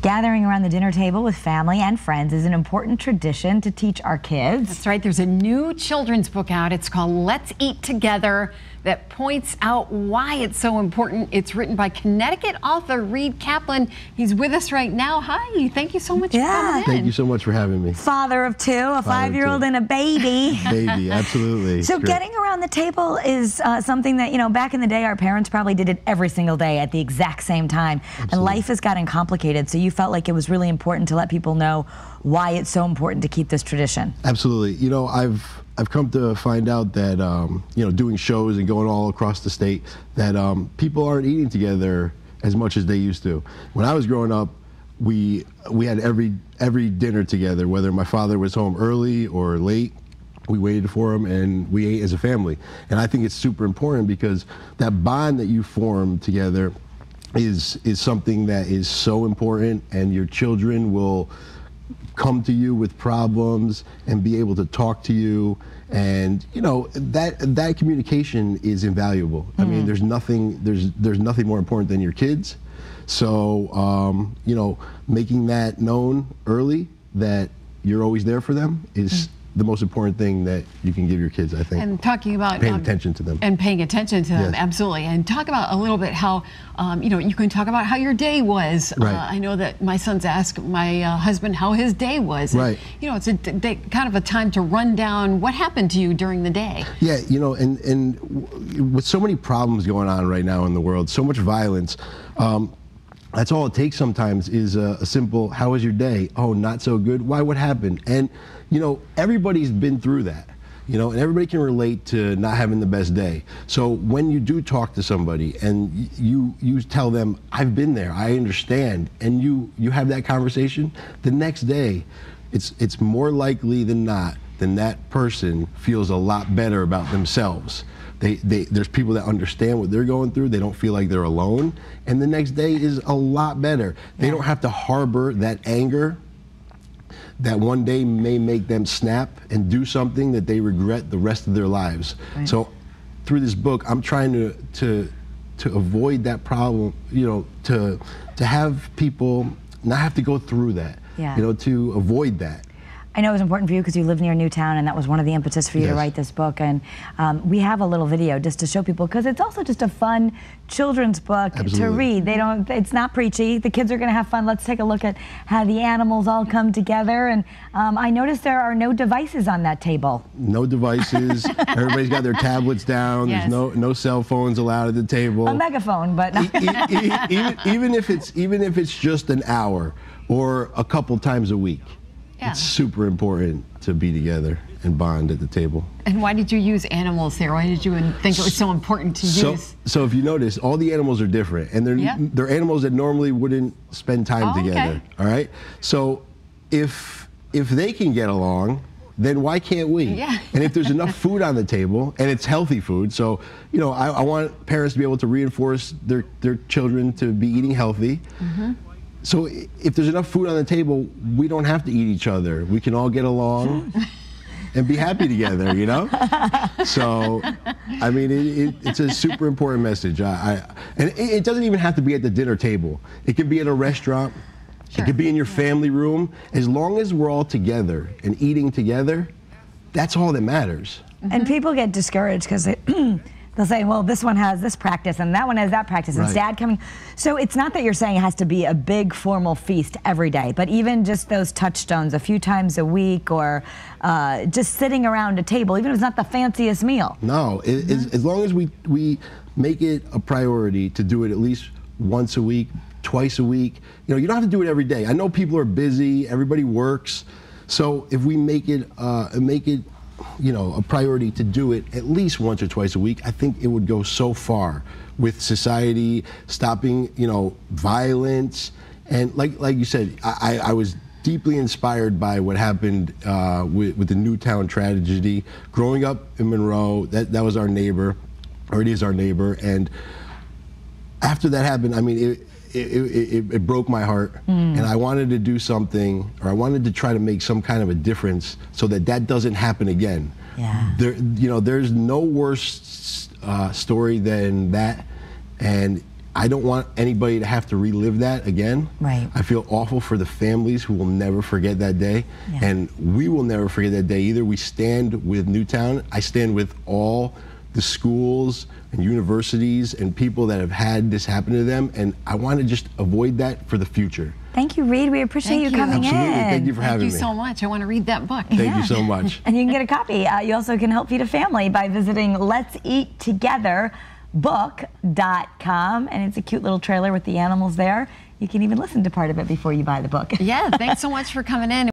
Gathering around the dinner table with family and friends is an important tradition to teach our kids. That's right. There's a new children's book out. It's called Let's Eat Together that points out why it's so important. It's written by Connecticut author Reid Kaplan. He's with us right now. Hi. Thank you so much for coming in. Thank you so much for having me. Father of two, a 5-year-old and a baby. Baby, absolutely. So getting around the table is something that, you know, back in the day, our parents probably did it every single day at the exact same time. Absolutely. And life has gotten complicated. So you felt like it was really important to let people know why it's so important to keep this tradition. Absolutely. You know, I've come to find out that, you know, doing shows and going all across the state, that people aren't eating together as much as they used to. When I was growing up, we had every dinner together, whether my father was home early or late. We waited for him and we ate as a family. And I think it's super important because that bond that you form together is something that is so important, and your children will come to you with problems and be able to talk to you, and you know that communication is invaluable. I mean, there's nothing more important than your kids. So you know, making that known early that you're always there for them is the most important thing that you can give your kids, I think. And talking about paying attention to them. And paying attention to them, absolutely. And talk about a little bit how, you know, you can talk about how your day was. Right. I know that my sons ask my husband how his day was. Right. And, you know, it's kind of a time to run down what happened to you during the day. Yeah, you know, and with so many problems going on right now in the world, so much violence, that's all it takes sometimes is a simple, how was your day? Oh, not so good. Why, what happened? And, you know, everybody's been through that, you know, and everybody can relate to not having the best day. So when you do talk to somebody and you tell them, I've been there, I understand, and you have that conversation, the next day, it's more likely than not that person feels a lot better about themselves. There's people that understand what they're going through. They don't feel like they're alone. And the next day is a lot better. They don't have to harbor that anger that one day may make them snap and do something that they regret the rest of their lives. Right. So through this book, I'm trying to avoid that problem, you know, to have people not have to go through that, you know, to avoid that. I know it was important for you because you live near Newtown, and that was one of the impetus for you to write this book. And we have a little video just to show people, because it's also just a fun children's book to read. It's not preachy. The kids are going to have fun. Let's take a look at how the animals all come together. And I noticed there are no devices on that table. No devices. Everybody's got their tablets down. There's no cell phones allowed at the table. A megaphone, but even if it's just an hour or a couple times a week. It's super important to be together and bond at the table. And why did you use animals there? Why did you think it was so important to use? So if you notice, all the animals are different, and they're animals that normally wouldn't spend time together. All right. So if they can get along, then why can't we? Yeah. And if there's enough food on the table, and it's healthy food, so you know, I want parents to be able to reinforce their children to be eating healthy. So if there's enough food on the table, we don't have to eat each other. We can all get along and be happy together, you know? So, I mean, it's a super important message. And it doesn't even have to be at the dinner table. It could be at a restaurant. It could be in your family room. As long as we're all together and eating together, that's all that matters. And people get discouraged because they'll say, well, this one has this practice and that one has that practice, and Dad coming. So it's not that you're saying it has to be a big formal feast every day, but even just those touchstones a few times a week, or just sitting around a table, even if it's not the fanciest meal. No, as long as we make it a priority to do it at least once a week, twice a week. You know, you don't have to do it every day. I know people are busy, everybody works. So if we make it you know, a priority to do it at least once or twice a week, I think it would go so far with society, stopping, you know, violence. And like you said, I was deeply inspired by what happened with the Newtown tragedy. Growing up in Monroe, that was our neighbor, or it is our neighbor. And after that happened, I mean, it broke my heart, and I wanted to do something, or I wanted to try to make some kind of a difference so that doesn't happen again. You know, there's no worse story than that, and I don't want anybody to have to relive that again. Right. I feel awful for the families who will never forget that day. Yeah. And we will never forget that day either. We stand with Newtown. I stand with all the schools and universities and people that have had this happen to them. And I want to just avoid that for the future. Thank you, Reid. We appreciate you coming in. Absolutely. Thank you for having me. Thank you so much. I want to read that book. Thank you so much. And you can get a copy. You also can help feed a family by visiting letseattogetherbook.com. And it's a cute little trailer with the animals there. You can even listen to part of it before you buy the book. Yeah, thanks so much for coming in.